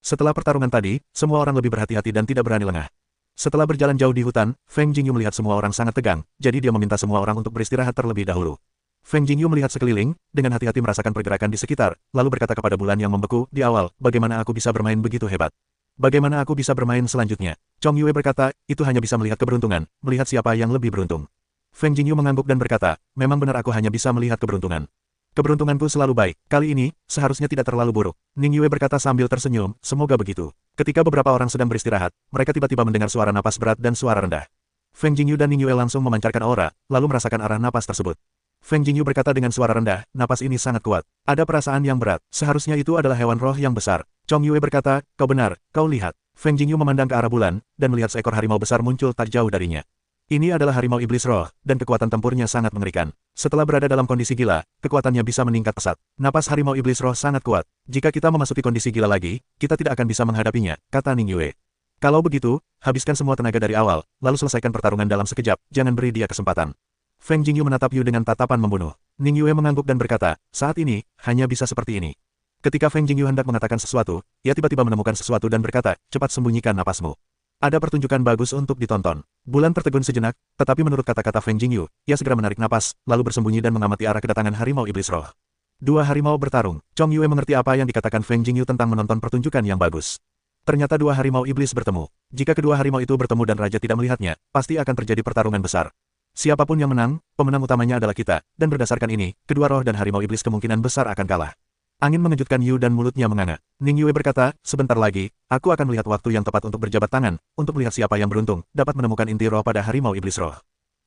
Setelah pertarungan tadi, semua orang lebih berhati-hati dan tidak berani lengah. Setelah berjalan jauh di hutan, Feng Jingyu melihat semua orang sangat tegang, jadi dia meminta semua orang untuk beristirahat terlebih dahulu. Feng Jingyu melihat sekeliling, dengan hati-hati merasakan pergerakan di sekitar, lalu berkata kepada bulan yang membeku di awal, bagaimana aku bisa bermain begitu hebat? Bagaimana aku bisa bermain selanjutnya? Chong Yue berkata, itu hanya bisa melihat keberuntungan, melihat siapa yang lebih beruntung. Feng Jingyu mengangguk dan berkata, memang benar aku hanya bisa melihat keberuntungan. Keberuntunganku selalu baik, kali ini, seharusnya tidak terlalu buruk. Ning Yue berkata sambil tersenyum, semoga begitu. Ketika beberapa orang sedang beristirahat, mereka tiba-tiba mendengar suara napas berat dan suara rendah. Feng Jingyu dan Ning Yue langsung memancarkan aura, lalu merasakan arah napas tersebut. Feng Jingyu berkata dengan suara rendah, napas ini sangat kuat. Ada perasaan yang berat, seharusnya itu adalah hewan roh yang besar. Chong Yue berkata, kau benar, kau lihat. Feng Jingyu memandang ke arah bulan, dan melihat seekor harimau besar muncul tak jauh darinya. Ini adalah harimau iblis roh, dan kekuatan tempurnya sangat mengerikan. Setelah berada dalam kondisi gila, kekuatannya bisa meningkat pesat. Napas harimau iblis roh sangat kuat. Jika kita memasuki kondisi gila lagi, kita tidak akan bisa menghadapinya, kata Ning Yue. Kalau begitu, habiskan semua tenaga dari awal, lalu selesaikan pertarungan dalam sekejap, jangan beri dia kesempatan. Feng Jingyu menatap Yu dengan tatapan membunuh. Ning Yue mengangguk dan berkata, saat ini, hanya bisa seperti ini. Ketika Feng Jingyu hendak mengatakan sesuatu, ia tiba-tiba menemukan sesuatu dan berkata, cepat sembunyikan napasmu. Ada pertunjukan bagus untuk ditonton. Bulan tertegun sejenak, tetapi menurut kata-kata Feng Jingyu, ia segera menarik napas, lalu bersembunyi dan mengamati arah kedatangan harimau iblis roh. Dua harimau bertarung. Chong Yue mengerti apa yang dikatakan Feng Jingyu tentang menonton pertunjukan yang bagus. Ternyata dua harimau iblis bertemu. Jika kedua harimau itu bertemu dan raja tidak melihatnya, pasti akan terjadi pertarungan besar. Siapapun yang menang, pemenang utamanya adalah kita, dan berdasarkan ini, kedua roh dan harimau iblis kemungkinan besar akan kalah. Angin mengejutkan Yu dan mulutnya menganga. Ning Yue berkata, sebentar lagi, aku akan melihat waktu yang tepat untuk berjabat tangan, untuk melihat siapa yang beruntung, dapat menemukan inti roh pada harimau iblis roh.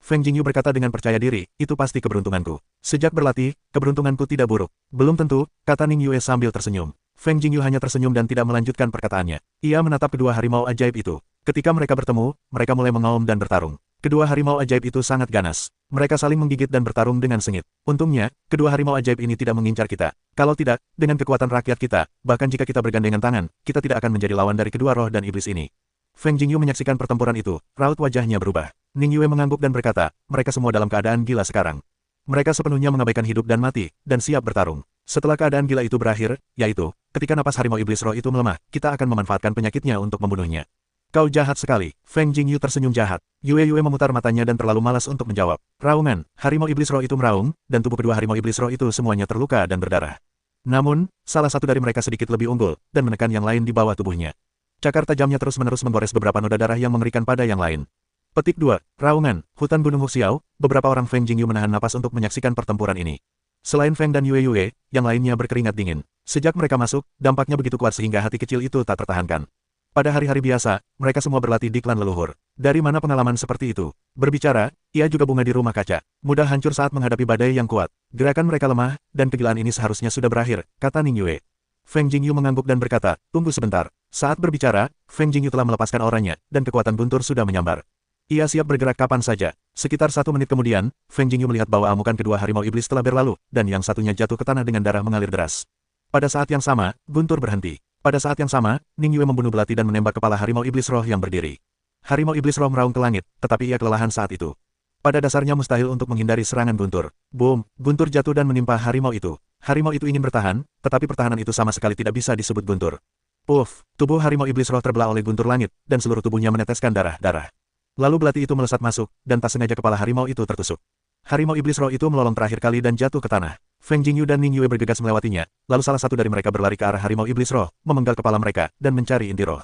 Feng Jingyu berkata dengan percaya diri, itu pasti keberuntunganku. Sejak berlatih, keberuntunganku tidak buruk. Belum tentu, kata Ning Yue sambil tersenyum. Feng Jingyu hanya tersenyum dan tidak melanjutkan perkataannya. Ia menatap kedua harimau ajaib itu. Ketika mereka bertemu, mereka mulai mengaum dan bertarung. Kedua harimau ajaib itu sangat ganas. Mereka saling menggigit dan bertarung dengan sengit. Untungnya, kedua harimau ajaib ini tidak mengincar kita. Kalau tidak, dengan kekuatan rakyat kita, bahkan jika kita bergandengan tangan, kita tidak akan menjadi lawan dari kedua roh dan iblis ini. Feng Jingyu menyaksikan pertempuran itu, raut wajahnya berubah. Ning Yue mengangguk dan berkata, mereka semua dalam keadaan gila sekarang. Mereka sepenuhnya mengabaikan hidup dan mati, dan siap bertarung. Setelah keadaan gila itu berakhir, yaitu, ketika napas harimau iblis roh itu melemah, kita akan memanfaatkan penyakitnya untuk membunuhnya. Kau jahat sekali. Feng Jingyu tersenyum jahat. Yue memutar matanya dan terlalu malas untuk menjawab. Raungan, harimau iblis roh itu meraung, dan tubuh kedua harimau iblis roh itu semuanya terluka dan berdarah. Namun, salah satu dari mereka sedikit lebih unggul, dan menekan yang lain di bawah tubuhnya. Cakar tajamnya terus-menerus menggores beberapa noda darah yang mengerikan pada yang lain. Petik 2. Raungan, hutan gunung Huxiao, beberapa orang Feng Jingyu menahan napas untuk menyaksikan pertempuran ini. Selain Feng dan Yue, yang lainnya berkeringat dingin. Sejak mereka masuk, dampaknya begitu kuat sehingga hati kecil itu tak tertahankan. Pada hari-hari biasa, mereka semua berlatih di klan leluhur. Dari mana pengalaman seperti itu? Berbicara, ia juga bunga di rumah kaca. Mudah hancur saat menghadapi badai yang kuat. Gerakan mereka lemah, dan kegilaan ini seharusnya sudah berakhir, kata Ning Yue. Feng Jingyu mengangguk dan berkata, tunggu sebentar. Saat berbicara, Feng Jingyu telah melepaskan auranya, dan kekuatan guntur sudah menyambar. Ia siap bergerak kapan saja. Sekitar 1 menit kemudian, Feng Jingyu melihat bahwa amukan kedua harimau iblis telah berlalu, dan yang satunya jatuh ke tanah dengan darah mengalir deras. Pada saat yang sama, guntur berhenti. Pada saat yang sama, Ning Yue membunuh belati dan menembak kepala harimau iblis roh yang berdiri. Harimau iblis roh meraung ke langit, tetapi ia kelelahan saat itu. Pada dasarnya mustahil untuk menghindari serangan guntur. Boom, guntur jatuh dan menimpa harimau itu. Harimau itu ingin bertahan, tetapi pertahanan itu sama sekali tidak bisa disebut guntur. Puff, tubuh harimau iblis roh terbelah oleh guntur langit, dan seluruh tubuhnya meneteskan darah. Lalu belati itu melesat masuk, dan tak sengaja kepala harimau itu tertusuk. Harimau iblis roh itu melolong terakhir kali dan jatuh ke tanah. Feng Jingyu dan Ning Yue bergegas melewatinya, lalu salah satu dari mereka berlari ke arah harimau iblis roh, memenggal kepala mereka, dan mencari inti roh.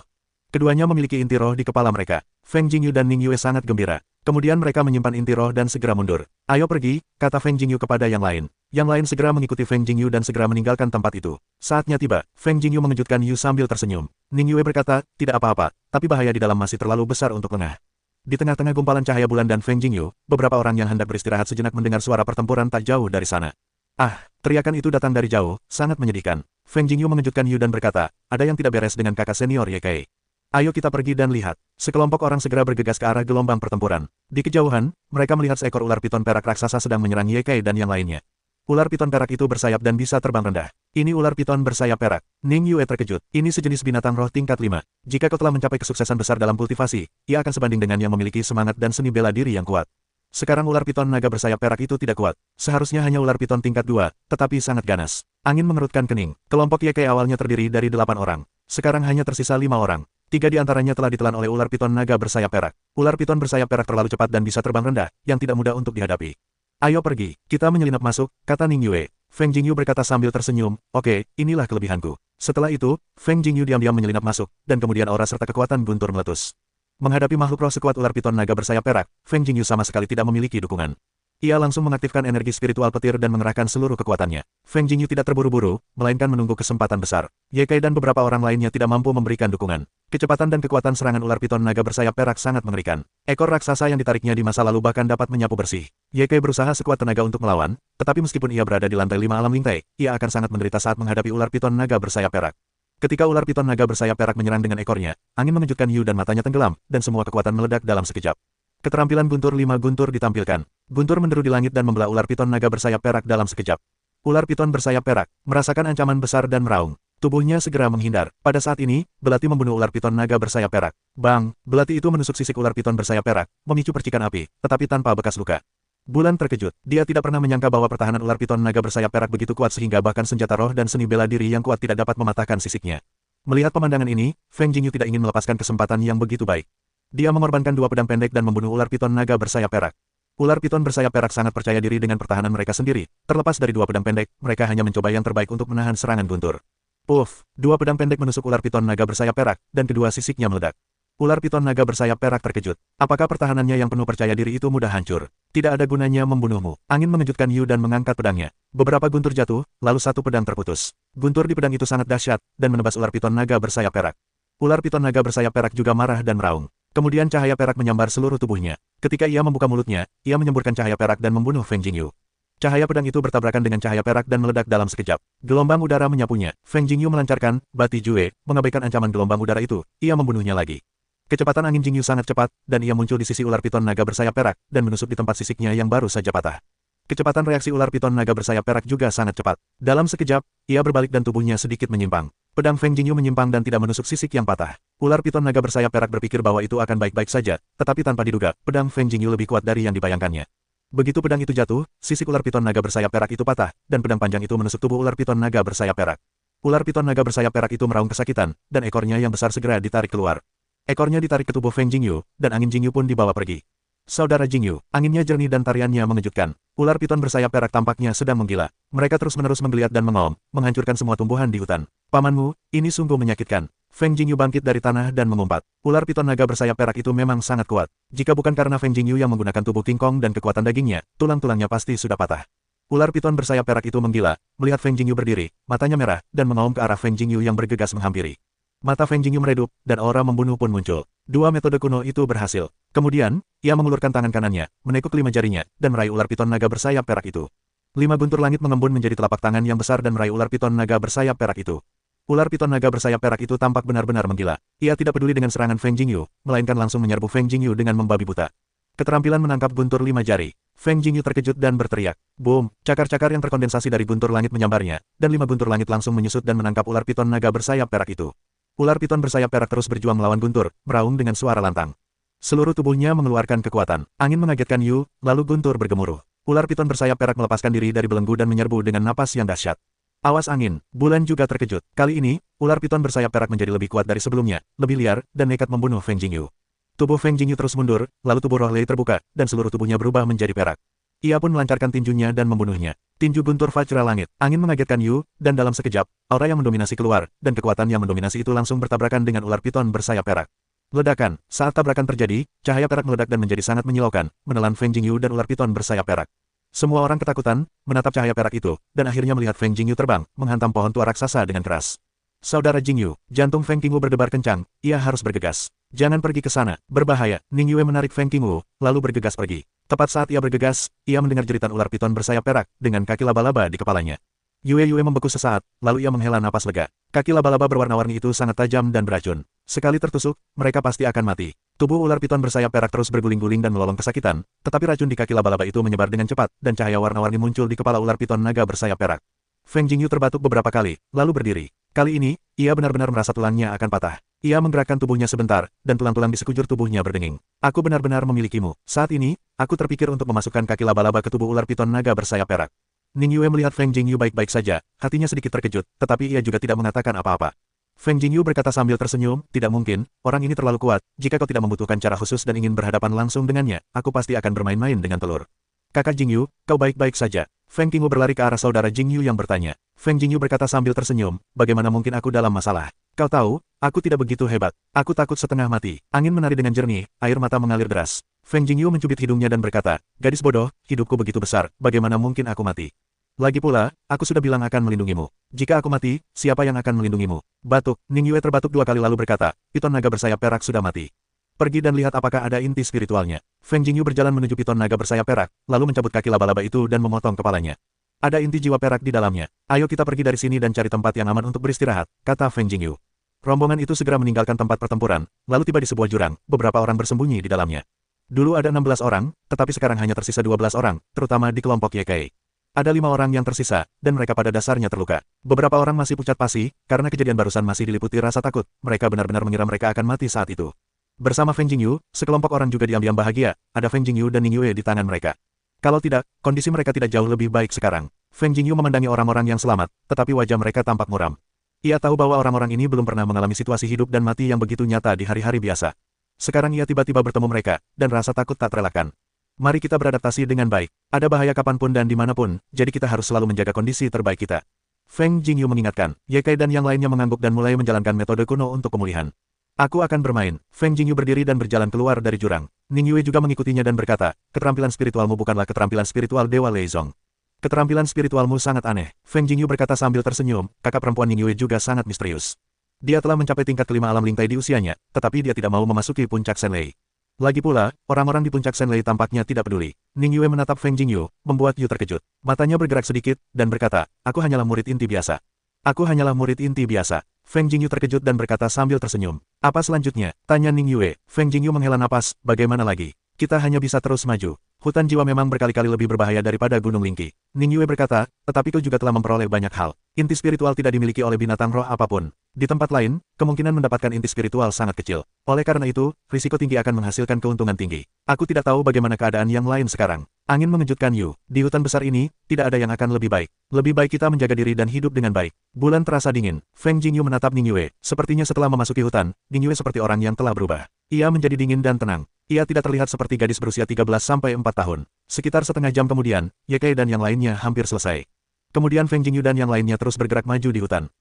Keduanya memiliki inti roh di kepala mereka. Feng Jingyu dan Ning Yue sangat gembira. Kemudian mereka menyimpan inti roh dan segera mundur. Ayo pergi, kata Feng Jingyu kepada yang lain. Yang lain segera mengikuti Feng Jingyu dan segera meninggalkan tempat itu. Saatnya tiba, Feng Jingyu mengejutkan Yu sambil tersenyum. Ning Yue berkata, tidak apa-apa, tapi bahaya di dalam masih terlalu besar untuk lengah. Di tengah-tengah gumpalan cahaya bulan dan Feng Jingyu, beberapa orang yang hendak beristirahat sejenak mendengar suara pertempuran tak jauh dari sana. Ah, teriakan itu datang dari jauh, sangat menyedihkan. Feng Jingyu mengejutkan Yu dan berkata, ada yang tidak beres dengan kakak senior Ye Kei. Ayo kita pergi dan lihat. Sekelompok orang segera bergegas ke arah gelombang pertempuran. Di kejauhan, mereka melihat seekor ular piton perak raksasa sedang menyerang Ye Kei dan yang lainnya. Ular piton perak itu bersayap dan bisa terbang rendah. Ini ular piton bersayap perak. Ning Yue terkejut. Ini sejenis binatang roh tingkat 5. Jika kau telah mencapai kesuksesan besar dalam kultivasi, ia akan sebanding dengan yang memiliki semangat dan seni bela diri yang kuat. Sekarang ular piton naga bersayap perak itu tidak kuat. Seharusnya hanya ular piton tingkat 2, tetapi sangat ganas. Angin mengerutkan kening. Kelompok Ye Kei awalnya terdiri dari 8 orang. Sekarang hanya tersisa 5 orang. 3 di antaranya telah ditelan oleh ular piton naga bersayap perak. Ular piton bersayap perak terlalu cepat dan bisa terbang rendah, yang tidak mudah untuk dihadapi. Ayo pergi, kita menyelinap masuk, kata Ning Yue. Feng Jingyu berkata sambil tersenyum, oke, inilah kelebihanku. Setelah itu, Feng Jingyu diam-diam menyelinap masuk, dan kemudian aura serta kekuatan guntur meletus. Menghadapi makhluk roh sekuat ular piton naga bersayap perak, Feng Jingyu sama sekali tidak memiliki dukungan. Ia langsung mengaktifkan energi spiritual petir dan mengerahkan seluruh kekuatannya. Feng Jingyu tidak terburu-buru, melainkan menunggu kesempatan besar. Ye Kai dan beberapa orang lainnya tidak mampu memberikan dukungan. Kecepatan dan kekuatan serangan ular piton naga bersayap perak sangat mengerikan. Ekor raksasa yang ditariknya di masa lalu bahkan dapat menyapu bersih. Ye Kai berusaha sekuat tenaga untuk melawan, tetapi meskipun ia berada di lantai 5 alam Lingtai, ia akan sangat menderita saat menghadapi ular piton naga bersayap perak. Ketika ular piton naga bersayap perak menyerang dengan ekornya, angin mengejutkan Yu dan matanya tenggelam, dan semua kekuatan meledak dalam sekejap. Keterampilan guntur 5 guntur ditampilkan. Guntur menderu di langit dan membelah ular piton naga bersayap perak dalam sekejap. Ular piton bersayap perak, merasakan ancaman besar dan meraung. Tubuhnya segera menghindar. Pada saat ini, belati membunuh ular piton naga bersayap perak. Bang, belati itu menusuk sisik ular piton bersayap perak, memicu percikan api, tetapi tanpa bekas luka. Bulan terkejut. Dia tidak pernah menyangka bahwa pertahanan ular piton naga bersayap perak begitu kuat sehingga bahkan senjata roh dan seni bela diri yang kuat tidak dapat mematahkan sisiknya. Melihat pemandangan ini, Feng Jingyu tidak ingin melepaskan kesempatan yang begitu baik. Dia mengorbankan 2 pedang pendek dan membunuh ular piton naga bersayap perak. Ular piton bersayap perak sangat percaya diri dengan pertahanan mereka sendiri. Terlepas dari 2 pedang pendek, mereka hanya mencoba yang terbaik untuk menahan serangan guntur. Puff, 2 pedang pendek menusuk ular piton naga bersayap perak, dan kedua sisiknya meledak. Ular piton naga bersayap perak terkejut. Apakah pertahanannya yang penuh percaya diri itu mudah hancur? Tidak ada gunanya membunuhmu. Angin mengejutkan Yu dan mengangkat pedangnya. Beberapa guntur jatuh, lalu 1 pedang terputus. Guntur di pedang itu sangat dahsyat, dan menebas ular piton naga bersayap perak. Ular piton naga bersayap perak juga marah dan meraung. Kemudian cahaya perak menyambar seluruh tubuhnya. Ketika ia membuka mulutnya, ia menyemburkan cahaya perak dan membunuh Feng Jingyu. Cahaya pedang itu bertabrakan dengan cahaya perak dan meledak dalam sekejap. Gelombang udara menyapunya. Feng Jingyu melancarkan Bati Jue, mengabaikan ancaman gelombang udara itu. Ia membunuhnya lagi. Kecepatan angin Jingyu sangat cepat, dan ia muncul di sisi ular piton naga bersayap perak, dan menusuk di tempat sisiknya yang baru saja patah. Kecepatan reaksi ular piton naga bersayap perak juga sangat cepat. Dalam sekejap, ia berbalik dan tubuhnya sedikit menyimpang. Pedang Feng Jingyu menyimpang dan tidak menusuk sisik yang patah. Ular piton naga bersayap perak berpikir bahwa itu akan baik-baik saja, tetapi tanpa diduga, pedang Feng Jingyu lebih kuat dari yang dibayangkannya. Begitu pedang itu jatuh, sisik ular piton naga bersayap perak itu patah, dan pedang panjang itu menusuk tubuh ular piton naga bersayap perak. Ular piton naga bersayap perak itu meraung kesakitan, dan ekornya yang besar segera ditarik keluar. Ekornya ditarik ke tubuh Feng Jingyu, dan angin Jingyu pun dibawa pergi. Saudara Jingyu, anginnya jernih dan tariannya mengejutkan. Ular piton bersayap perak tampaknya sedang menggila. Mereka terus-menerus menggeliat dan mengaum, menghancurkan semua tumbuhan di hutan. Pamanmu, ini sungguh menyakitkan. Feng Jingyu bangkit dari tanah dan mengumpat. Ular piton naga bersayap perak itu memang sangat kuat. Jika bukan karena Feng Jingyu yang menggunakan tubuh King Kong dan kekuatan dagingnya, tulang-tulangnya pasti sudah patah. Ular piton bersayap perak itu menggila, melihat Feng Jingyu berdiri, matanya merah, dan mengaum ke arah Feng Jingyu yang bergegas menghampiri. Mata Feng Jingyu meredup, dan aura membunuh pun muncul. 2 metode kuno itu berhasil. Kemudian, ia mengulurkan tangan kanannya, menekuk 5 jarinya, dan meraih ular piton naga bersayap perak itu. 5 guntur langit mengembun menjadi telapak tangan yang besar dan meraih ular piton naga bersayap perak itu. Ular piton naga bersayap perak itu tampak benar-benar menggila. Ia tidak peduli dengan serangan Feng Jingyu, melainkan langsung menyerbu Feng Jingyu dengan membabi buta. Keterampilan menangkap guntur 5 jari. Feng Jingyu terkejut dan berteriak. Boom! Cakar-cakar yang terkondensasi dari guntur langit menyambarnya, dan 5 guntur langit langsung menyusut dan menangkap ular piton naga bersayap perak itu. Ular piton bersayap perak terus berjuang melawan guntur, meraung dengan suara lantang. Seluruh tubuhnya mengeluarkan kekuatan. Angin mengagetkan Yu, lalu guntur bergemuruh. Ular piton bersayap perak melepaskan diri dari belenggu dan menyerbu dengan napas yang dahsyat. Awas angin, Bulan juga terkejut. Kali ini, ular piton bersayap perak menjadi lebih kuat dari sebelumnya, lebih liar, dan nekat membunuh Feng Jingyu. Tubuh Feng Jingyu terus mundur, lalu tubuh roh Lei terbuka, dan seluruh tubuhnya berubah menjadi perak. Ia pun melancarkan tinjunya dan membunuhnya. Tinju guntur Vajra Langit. Angin mengagetkan Yu, dan dalam sekejap, aura yang mendominasi keluar, dan kekuatan yang mendominasi itu langsung bertabrakan dengan ular piton bersayap perak. Ledakan. Saat tabrakan terjadi, cahaya perak meledak dan menjadi sangat menyilaukan, menelan Feng Jingyu dan ular piton bersayap perak. Semua orang ketakutan, menatap cahaya perak itu, dan akhirnya melihat Feng Jingyu terbang, menghantam pohon tua raksasa dengan keras. Saudara Jingyu, jantung Feng Qingwu berdebar kencang, ia harus bergegas. Jangan pergi ke sana, berbahaya. Ning Yue menarik Feng Qingwu, lalu bergegas pergi. Tepat saat ia bergegas, ia mendengar jeritan ular piton bersayap perak, dengan kaki laba-laba di kepalanya. Yue membeku sesaat, lalu ia menghela napas lega. Kaki laba-laba berwarna-warni itu sangat tajam dan beracun. Sekali tertusuk, mereka pasti akan mati. Tubuh ular piton bersayap perak terus berguling-guling dan melolong kesakitan, tetapi racun di kaki laba-laba itu menyebar dengan cepat, dan cahaya warna-warni muncul di kepala ular piton naga bersayap perak. Feng Jingyu terbatuk beberapa kali, lalu berdiri. Kali ini, ia benar-benar merasa tulangnya akan patah. Ia menggerakkan tubuhnya sebentar, dan tulang-tulang di sekujur tubuhnya berdenging. Aku benar-benar memilikimu. Saat ini, aku terpikir untuk memasukkan kaki laba-laba ke tubuh ular piton naga bersayap perak. Ning Yue melihat Feng Jingyu baik-baik saja, hatinya sedikit terkejut, tetapi ia juga tidak mengatakan apa-apa. Feng Jingyu berkata sambil tersenyum, tidak mungkin, orang ini terlalu kuat, jika kau tidak membutuhkan cara khusus dan ingin berhadapan langsung dengannya, aku pasti akan bermain-main dengan telur. Kakak Jingyu, kau baik-baik saja. Feng Qingwu berlari ke arah saudara Jingyu yang bertanya. Feng Jingyu berkata sambil tersenyum, bagaimana mungkin aku dalam masalah? Kau tahu, aku tidak begitu hebat. Aku takut setengah mati. Angin menari dengan jernih, air mata mengalir deras. Feng Jingyu mencubit hidungnya dan berkata, gadis bodoh, hidupku begitu besar, bagaimana mungkin aku mati? Lagi pula, aku sudah bilang akan melindungimu. Jika aku mati, siapa yang akan melindungimu? Batuk, Ningyue terbatuk 2 kali lalu berkata, piton naga bersayap perak sudah mati. Pergi dan lihat apakah ada inti spiritualnya. Feng Jingyu berjalan menuju piton naga bersayap perak, lalu mencabut kaki laba-laba itu dan memotong kepalanya. Ada inti jiwa perak di dalamnya. Ayo kita pergi dari sini dan cari tempat yang aman untuk beristirahat, kata Feng Jingyu. Rombongan itu segera meninggalkan tempat pertempuran, lalu tiba di sebuah jurang, beberapa orang bersembunyi di dalamnya. Dulu ada 16 orang, tetapi sekarang hanya tersisa 12 orang, terutama di kelompok Ye-Kai. Ada 5 orang yang tersisa, dan mereka pada dasarnya terluka. Beberapa orang masih pucat pasi, karena kejadian barusan masih diliputi rasa takut, mereka benar-benar mengira mereka akan mati saat itu. Bersama Feng Jingyu, sekelompok orang juga diam-diam bahagia, ada Feng Jingyu dan Ningyue di tangan mereka. Kalau tidak, kondisi mereka tidak jauh lebih baik sekarang. Feng Jingyu memandangi orang-orang yang selamat, tetapi wajah mereka tampak muram. Ia tahu bahwa orang-orang ini belum pernah mengalami situasi hidup dan mati yang begitu nyata di hari-hari biasa. Sekarang ia tiba-tiba bertemu mereka, dan rasa takut tak terelakkan. Mari kita beradaptasi dengan baik. Ada bahaya kapanpun dan dimanapun, jadi kita harus selalu menjaga kondisi terbaik kita. Feng Jingyu mengingatkan. Ye-Kai dan yang lainnya mengangguk dan mulai menjalankan metode kuno untuk pemulihan. Aku akan bermain. Feng Jingyu berdiri dan berjalan keluar dari jurang. Ningyue juga mengikutinya dan berkata, keterampilan spiritualmu bukanlah keterampilan spiritual Dewa Leizong. Keterampilan spiritualmu sangat aneh. Feng Jingyu berkata sambil tersenyum, kakak perempuan Ningyue juga sangat misterius. Dia telah mencapai tingkat kelima alam lingtai di usianya, tetapi dia tidak mau memasuki puncak Senlei. Lagi pula, orang-orang di puncak Senlei tampaknya tidak peduli. Ningyue menatap Feng Jingyu, membuat Yu terkejut. Matanya bergerak sedikit, dan berkata, aku hanyalah murid inti biasa. Aku hanyalah murid inti biasa. Feng Jingyu terkejut dan berkata sambil tersenyum. Apa selanjutnya? Tanya Ningyue. Feng Jingyu menghela napas, bagaimana lagi? Kita hanya bisa terus maju. Hutan jiwa memang berkali-kali lebih berbahaya daripada Gunung Lingqi. Ningyue berkata, tetapi kau juga telah memperoleh banyak hal. Inti spiritual tidak dimiliki oleh binatang roh apapun. Di tempat lain, kemungkinan mendapatkan inti spiritual sangat kecil. Oleh karena itu, risiko tinggi akan menghasilkan keuntungan tinggi. Aku tidak tahu bagaimana keadaan yang lain sekarang. Angin mengejutkan Yu. Di hutan besar ini, tidak ada yang akan lebih baik. Lebih baik kita menjaga diri dan hidup dengan baik. Bulan terasa dingin. Feng Jingyu menatap Ningyue. Sepertinya setelah memasuki hutan, Ningyue seperti orang yang telah berubah. Ia menjadi dingin dan tenang. Ia tidak terlihat seperti gadis berusia 13-4 tahun. Sekitar setengah jam kemudian, Ye-Kai dan yang lainnya hampir selesai. Kemudian Feng Jingyu dan yang lainnya terus bergerak maju di hutan.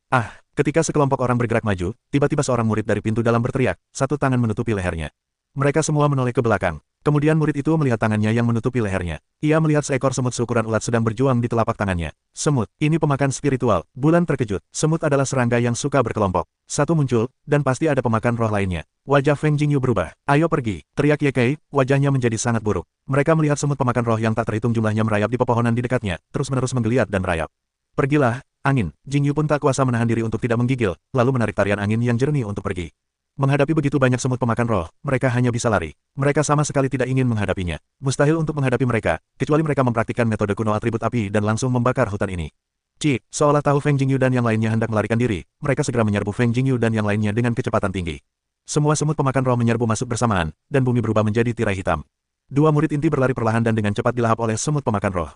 Ketika sekelompok orang bergerak maju, tiba-tiba seorang murid dari pintu dalam berteriak, satu tangan menutupi lehernya. Mereka semua menoleh ke belakang. Kemudian murid itu melihat tangannya yang menutupi lehernya. Ia melihat seekor semut seukuran ulat sedang berjuang di telapak tangannya. Semut, ini pemakan spiritual. Bulan terkejut. Semut adalah serangga yang suka berkelompok. Satu muncul, dan pasti ada pemakan roh lainnya. Wajah Feng Jingyu berubah. Ayo pergi, teriak Ye-Kai, wajahnya menjadi sangat buruk. Mereka melihat semut pemakan roh yang tak terhitung jumlahnya merayap di pepohonan di dekatnya, terus-menerus menggeliat dan merayap. Pergilah, angin. Jingyu pun tak kuasa menahan diri untuk tidak menggigil, lalu menarik tarian angin yang jernih untuk pergi. Menghadapi begitu banyak semut pemakan roh, mereka hanya bisa lari. Mereka sama sekali tidak ingin menghadapinya. Mustahil untuk menghadapi mereka, kecuali mereka mempraktikkan metode kuno atribut api dan langsung membakar hutan ini. Seolah tahu Feng Jingyu dan yang lainnya hendak melarikan diri, mereka segera menyerbu Feng Jingyu dan yang lainnya dengan kecepatan tinggi. Semua semut pemakan roh menyerbu masuk bersamaan, dan bumi berubah menjadi tirai hitam. Dua murid inti berlari perlahan dan dengan cepat dilahap oleh semut pemakan roh.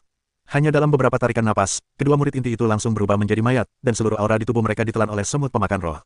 Hanya dalam beberapa tarikan napas, kedua murid inti itu langsung berubah menjadi mayat, dan seluruh aura di tubuh mereka ditelan oleh semut pemakan roh.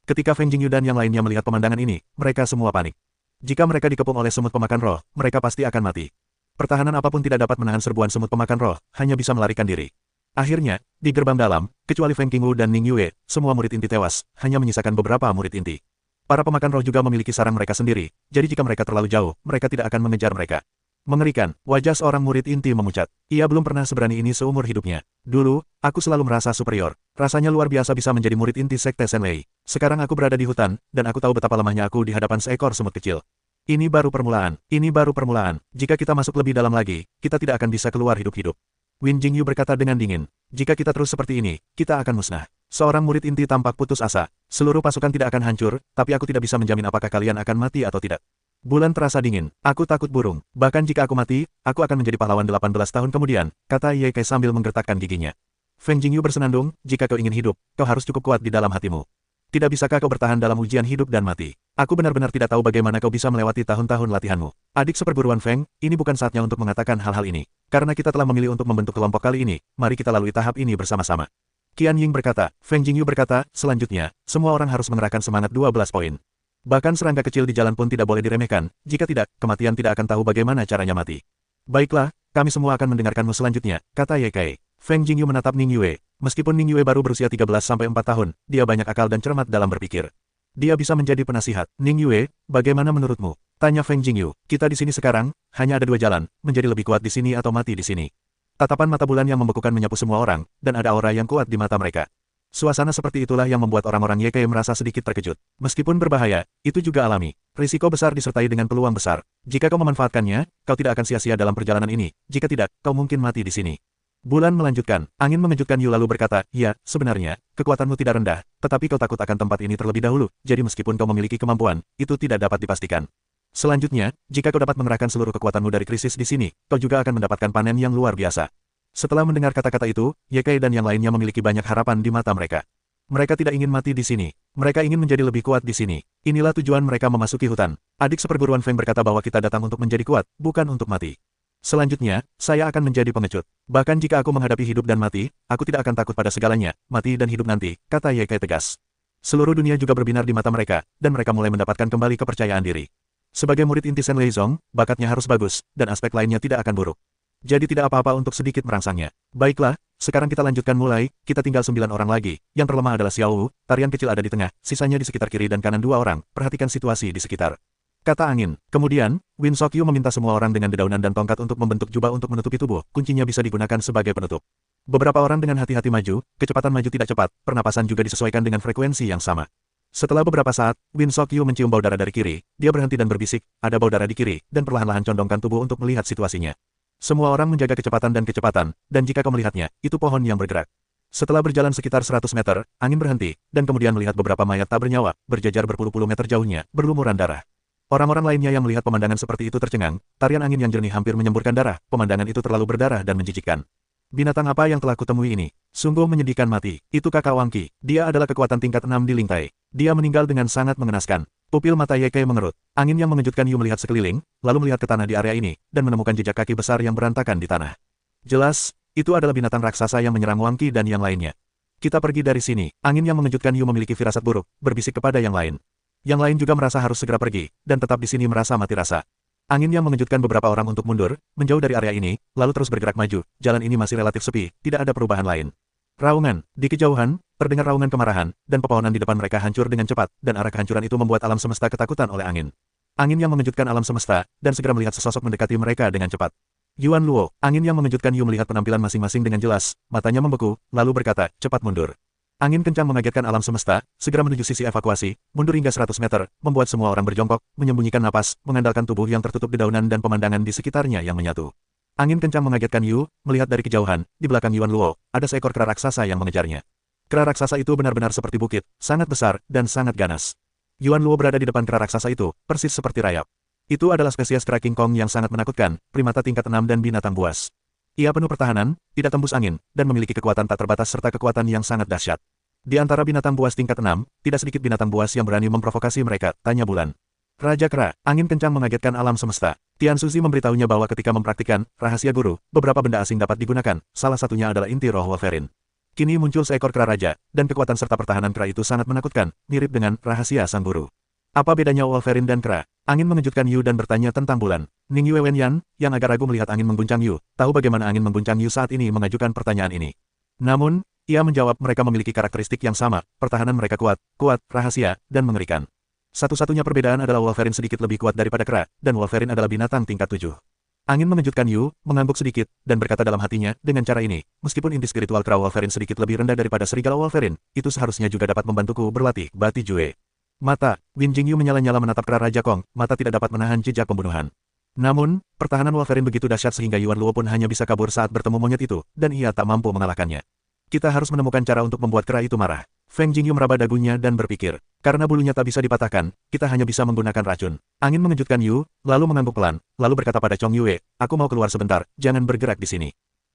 Ketika Feng Jingyu dan yang lainnya melihat pemandangan ini, mereka semua panik. Jika mereka dikepung oleh semut pemakan roh, mereka pasti akan mati. Pertahanan apapun tidak dapat menahan serbuan semut pemakan roh, hanya bisa melarikan diri. Akhirnya, di gerbang dalam, kecuali Feng Qingwu dan Ningyue, semua murid inti tewas, hanya menyisakan beberapa murid inti. Para pemakan roh juga memiliki sarang mereka sendiri, jadi jika mereka terlalu jauh, mereka tidak akan mengejar mereka. Mengerikan, wajah seorang murid inti memucat. Ia belum pernah seberani ini seumur hidupnya. Dulu, aku selalu merasa superior. Rasanya luar biasa bisa menjadi murid inti Sekte Senlei. Sekarang aku berada di hutan, dan aku tahu betapa lemahnya aku di hadapan seekor semut kecil. Ini baru permulaan. Ini baru permulaan. Jika kita masuk lebih dalam lagi, kita tidak akan bisa keluar hidup-hidup. Win Jingyu berkata dengan dingin. Jika kita terus seperti ini, kita akan musnah. Seorang murid inti tampak putus asa. Seluruh pasukan tidak akan hancur, tapi aku tidak bisa menjamin apakah kalian akan mati atau tidak. Bulan terasa dingin. Aku takut burung. Bahkan jika aku mati, aku akan menjadi pahlawan 18 tahun kemudian, kata Ye-Kai sambil menggertakkan giginya. Feng Jingyu bersenandung, jika kau ingin hidup, kau harus cukup kuat di dalam hatimu. Tidak bisakah kau bertahan dalam ujian hidup dan mati? Aku benar-benar tidak tahu bagaimana kau bisa melewati tahun-tahun latihanmu. Adik seperguruan Feng, ini bukan saatnya untuk mengatakan hal-hal ini. Karena kita telah memilih untuk membentuk kelompok kali ini, mari kita lalui tahap ini bersama-sama. Qian Ying berkata. Feng Jingyu berkata, selanjutnya, semua orang harus mengerahkan semangat 12 poin. Bahkan serangga kecil di jalan pun tidak boleh diremehkan, jika tidak, kematian tidak akan tahu bagaimana caranya mati. Baiklah, kami semua akan mendengarkanmu selanjutnya, kata Ye Kai. Feng Jingyu menatap Ning Yue. Meskipun Ning Yue baru berusia 13-4 tahun, dia banyak akal dan cermat dalam berpikir. Dia bisa menjadi penasihat. Ning Yue, bagaimana menurutmu? Tanya Feng Jingyu. Kita di sini sekarang, hanya ada dua jalan, menjadi lebih kuat di sini atau mati di sini. Tatapan mata bulan yang membekukan menyapu semua orang, dan ada aura yang kuat di mata mereka. Suasana seperti itulah yang membuat orang-orang Ye Kai merasa sedikit terkejut. Meskipun berbahaya, itu juga alami. Risiko besar disertai dengan peluang besar. Jika kau memanfaatkannya, kau tidak akan sia-sia dalam perjalanan ini. Jika tidak, kau mungkin mati di sini. Bulan melanjutkan. Angin mengejutkan Yu lalu berkata, ya, sebenarnya, kekuatanmu tidak rendah, tetapi kau takut akan tempat ini terlebih dahulu, jadi meskipun kau memiliki kemampuan, itu tidak dapat dipastikan. Selanjutnya, jika kau dapat mengerahkan seluruh kekuatanmu dari krisis di sini, kau juga akan mendapatkan panen yang luar biasa. Setelah mendengar kata-kata itu, Ye Kai dan yang lainnya memiliki banyak harapan di mata mereka. Mereka tidak ingin mati di sini. Mereka ingin menjadi lebih kuat di sini. Inilah tujuan mereka memasuki hutan. Adik seperguruan Feng berkata bahwa kita datang untuk menjadi kuat, bukan untuk mati. Selanjutnya, saya akan menjadi pengecut. Bahkan jika aku menghadapi hidup dan mati, aku tidak akan takut pada segalanya, mati dan hidup nanti, kata Ye Kai tegas. Seluruh dunia juga berbinar di mata mereka, dan mereka mulai mendapatkan kembali kepercayaan diri. Sebagai murid inti Shen Leizong, bakatnya harus bagus, dan aspek lainnya tidak akan buruk. Jadi tidak apa-apa untuk sedikit merangsangnya. Baiklah, sekarang kita lanjutkan mulai, kita tinggal 9 orang lagi. Yang terlemah adalah Xiao Wu, tarian kecil ada di tengah, sisanya di sekitar kiri dan kanan 2 orang, perhatikan situasi di sekitar. Kata angin. Kemudian, Win Sok Yu meminta semua orang dengan dedaunan dan tongkat untuk membentuk jubah untuk menutupi tubuh, kuncinya bisa digunakan sebagai penutup. Beberapa orang dengan hati-hati maju, kecepatan maju tidak cepat, pernapasan juga disesuaikan dengan frekuensi yang sama. Setelah beberapa saat, Win Sok Yu mencium bau darah dari kiri, dia berhenti dan berbisik, ada bau darah di kiri, dan perlahan-lahan condongkan tubuh untuk melihat situasinya. Semua orang menjaga kecepatan, dan jika kau melihatnya, itu pohon yang bergerak. Setelah berjalan sekitar 100 meter, angin berhenti, dan kemudian melihat beberapa mayat tak bernyawa, berjajar berpuluh-puluh meter jauhnya, berlumuran darah. Orang-orang lainnya yang melihat pemandangan seperti itu tercengang, tarian angin yang jernih hampir menyemburkan darah, pemandangan itu terlalu berdarah dan menjijikkan. Binatang apa yang telah kutemui ini? Sungguh menyedihkan mati. Itu kakak Wang Qi. Dia adalah kekuatan tingkat 6 di Lingtai. Dia meninggal dengan sangat mengenaskan. Pupil mata Ye Kai mengerut. Angin yang mengejutkan Yu melihat sekeliling, lalu melihat ke tanah di area ini, dan menemukan jejak kaki besar yang berantakan di tanah. Jelas, itu adalah binatang raksasa yang menyerang Wang Qi dan yang lainnya. Kita pergi dari sini. Angin yang mengejutkan Yu memiliki firasat buruk, berbisik kepada yang lain. Yang lain juga merasa harus segera pergi, dan tetap di sini merasa mati rasa. Angin yang mengejutkan beberapa orang untuk mundur, menjauh dari area ini, lalu terus bergerak maju. Jalan ini masih relatif sepi, tidak ada perubahan lain. Raungan. Di kejauhan, terdengar raungan kemarahan, dan pepohonan di depan mereka hancur dengan cepat, dan arah kehancuran itu membuat alam semesta ketakutan oleh angin. Angin yang mengejutkan alam semesta, dan segera melihat sesosok mendekati mereka dengan cepat. Yuan Luo. Angin yang mengejutkan Yu melihat penampilan masing-masing dengan jelas, matanya membeku, lalu berkata, cepat mundur. Angin kencang mengagetkan alam semesta, segera menuju sisi evakuasi, mundur hingga 100 meter, membuat semua orang berjongkok, menyembunyikan napas, mengandalkan tubuh yang tertutup dedaunan dan pemandangan di sekitarnya yang menyatu. Angin kencang mengagetkan Yu, melihat dari kejauhan, di belakang Yuan Luo, ada seekor kera raksasa yang mengejarnya. Kera raksasa itu benar-benar seperti bukit, sangat besar, dan sangat ganas. Yuan Luo berada di depan kera raksasa itu, persis seperti rayap. Itu adalah spesies kera King Kong yang sangat menakutkan, primata tingkat 6 dan binatang buas. Ia penuh pertahanan, tidak tembus angin, dan memiliki kekuatan tak terbatas serta kekuatan yang sangat dahsyat. Di antara binatang buas tingkat 6, tidak sedikit binatang buas yang berani memprovokasi mereka, tanya Bulan. Raja Kera, angin kencang mengagetkan alam semesta. Tian Suzi memberitahunya bahwa ketika mempraktikkan rahasia guru, beberapa benda asing dapat digunakan, salah satunya adalah inti roh Wolverine. Kini muncul seekor kera raja, dan kekuatan serta pertahanan kera itu sangat menakutkan, mirip dengan rahasia sang guru. Apa bedanya Wolverine dan kera? Angin mengejutkan Yu dan bertanya tentang Bulan. Ning Yue Wenyan, yang agak ragu melihat angin mengguncang Yu, tahu bagaimana angin mengguncang Yu saat ini mengajukan pertanyaan ini. Namun, ia menjawab mereka memiliki karakteristik yang sama, pertahanan mereka kuat, rahasia, dan mengerikan. Satu-satunya perbedaan adalah Wolverine sedikit lebih kuat daripada kera, dan Wolverine adalah binatang tingkat 7. Angin mengejutkan Yu, mengangguk sedikit, dan berkata dalam hatinya, dengan cara ini, meskipun inti spiritual kera Wolverine sedikit lebih rendah daripada serigala Wolverine, itu seharusnya juga dapat membantuku berlatih Bati Jue. Mata, Win Jingyu menyala-nyala menatap kera Raja Kong, mata tidak dapat menahan jejak pembunuhan. Namun, pertahanan Wolverine begitu dahsyat sehingga Yuan Luo pun hanya bisa kabur saat bertemu monyet itu, dan ia tak mampu mengalahkannya. Kita harus menemukan cara untuk membuat kera itu marah. Feng Jingyu meraba dagunya dan berpikir, karena bulunya tak bisa dipatahkan, kita hanya bisa menggunakan racun. Angin mengejutkan Yu, lalu mengangguk pelan, lalu berkata pada Chong Yue, aku mau keluar sebentar, jangan bergerak di sini.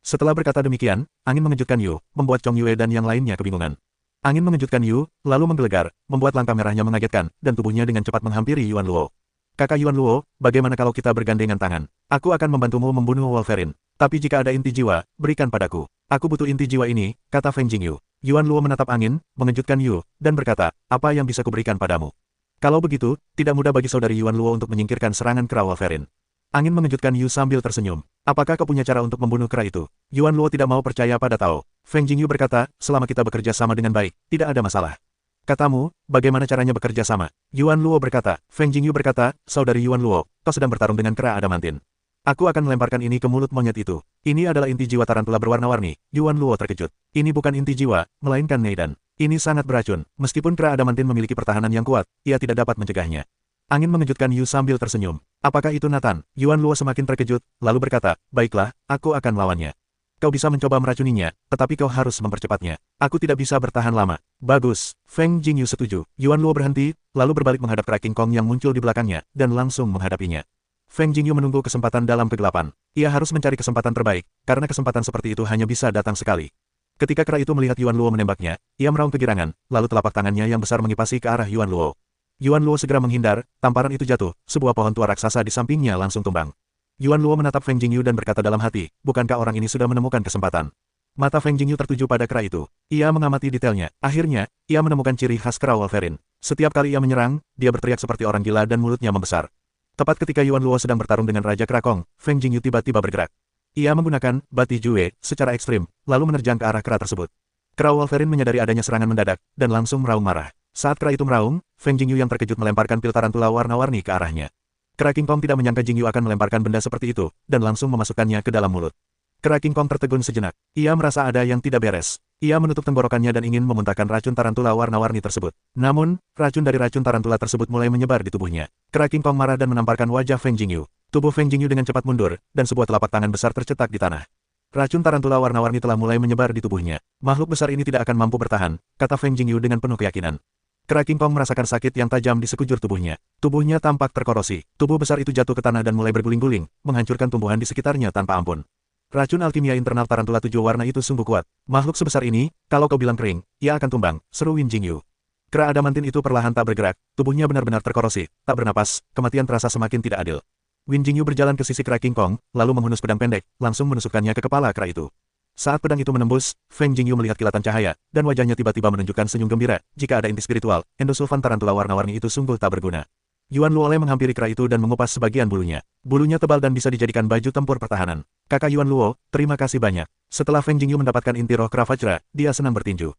Setelah berkata demikian, angin mengejutkan Yu, membuat Chong Yue dan yang lainnya kebingungan. Angin mengejutkan Yu, lalu menggelegar, membuat langkah merahnya mengagetkan, dan tubuhnya dengan cepat menghampiri Yuan Luo. Kakak Yuan Luo, bagaimana kalau kita bergandengan tangan? Aku akan membantumu membunuh Wolverine. Tapi jika ada inti jiwa, berikan padaku. Aku butuh inti jiwa ini, kata Feng Jingyu. Yuan Luo menatap angin, mengejutkan Yu, dan berkata, apa yang bisa kuberikan padamu? Kalau begitu, tidak mudah bagi saudari Yuan Luo untuk menyingkirkan serangan kera Wolverine. Angin mengejutkan Yu sambil tersenyum. Apakah kau punya cara untuk membunuh kera itu? Yuan Luo tidak mau percaya pada Tao. Feng Jingyu berkata, selama kita bekerja sama dengan baik, tidak ada masalah. Katamu, bagaimana caranya bekerja sama? Yuan Luo berkata. Feng Jingyu berkata, saudari Yuan Luo, kau sedang bertarung dengan kera adamantin. Aku akan melemparkan ini ke mulut monyet itu. Ini adalah inti jiwa tarantula berwarna-warni. Yuan Luo terkejut. Ini bukan inti jiwa, melainkan Neidan. Ini sangat beracun. Meskipun kera adamantin memiliki pertahanan yang kuat, ia tidak dapat mencegahnya. Angin mengejutkan Yu sambil tersenyum. Apakah itu Nathan? Yuan Luo semakin terkejut, lalu berkata, baiklah, aku akan melawannya. Kau bisa mencoba meracuninya, tetapi kau harus mempercepatnya. Aku tidak bisa bertahan lama. Bagus. Feng Jingyu setuju. Yuan Luo berhenti, lalu berbalik menghadap kera King Kong yang muncul di belakangnya, dan langsung menghadapinya. Feng Jingyu menunggu kesempatan dalam kegelapan. Ia harus mencari kesempatan terbaik, karena kesempatan seperti itu hanya bisa datang sekali. Ketika kera itu melihat Yuan Luo menembaknya, ia meraung kegirangan, lalu telapak tangannya yang besar mengipasi ke arah Yuan Luo. Yuan Luo segera menghindar, tamparan itu jatuh, sebuah pohon tua raksasa di sampingnya langsung tumbang. Yuan Luo menatap Feng Jingyu dan berkata dalam hati, bukankah orang ini sudah menemukan kesempatan? Mata Feng Jingyu tertuju pada kera itu. Ia mengamati detailnya. Akhirnya, ia menemukan ciri khas kera Wolverine. Setiap kali ia menyerang, dia berteriak seperti orang gila dan mulutnya membesar. Tepat ketika Yuan Luo sedang bertarung dengan Raja Kera Kong, Feng Jingyu tiba-tiba bergerak. Ia menggunakan Bati Jue secara ekstrim, lalu menerjang ke arah kera tersebut. Kera Wolverine menyadari adanya serangan mendadak, dan langsung meraung marah. Saat kera itu meraung, Feng Jingyu yang terkejut melemparkan pil tarantula warna-warni ke arahnya. Kera King Kong tidak menyangka Jingyu akan melemparkan benda seperti itu, dan langsung memasukkannya ke dalam mulut. Kera King Kong tertegun sejenak. Ia merasa ada yang tidak beres. Ia menutup tenggorokannya dan ingin memuntahkan racun tarantula warna-warni tersebut. Namun, racun dari racun tarantula tersebut mulai menyebar di tubuhnya. Kera King Kong marah dan menamparkan wajah Feng Jingyu. Tubuh Feng Jingyu dengan cepat mundur, dan sebuah telapak tangan besar tercetak di tanah. Racun tarantula warna-warni telah mulai menyebar di tubuhnya. Makhluk besar ini tidak akan mampu bertahan, kata Feng Jingyu dengan penuh keyakinan. Kera King Kong merasakan sakit yang tajam di sekujur tubuhnya. Tubuhnya tampak terkorosi. Tubuh besar itu jatuh ke tanah dan mulai berguling-guling, menghancurkan tumbuhan di sekitarnya tanpa ampun. Racun alkimia internal tarantula 7 warna itu sungguh kuat. Makhluk sebesar ini, kalau kau bilang kering, ia akan tumbang, seru Win Jingyu. Kera adamantin itu perlahan tak bergerak, tubuhnya benar-benar terkorosi, tak bernapas, kematian terasa semakin tidak adil. Win Jingyu berjalan ke sisi kera King Kong, lalu menghunus pedang pendek, langsung menusukkannya ke kepala kera itu. Saat pedang itu menembus, Feng Jingyu melihat kilatan cahaya, dan wajahnya tiba-tiba menunjukkan senyum gembira. Jika ada inti spiritual, endosulfan tarantula warna-warni itu sungguh tak berguna. Yuan Luo menghampiri kera itu dan mengupas sebagian bulunya. Bulunya tebal dan bisa dijadikan baju tempur pertahanan. Kakak Yuan Luo, terima kasih banyak. Setelah Feng Jingyu mendapatkan inti roh kera Vajra, dia senang bertinju.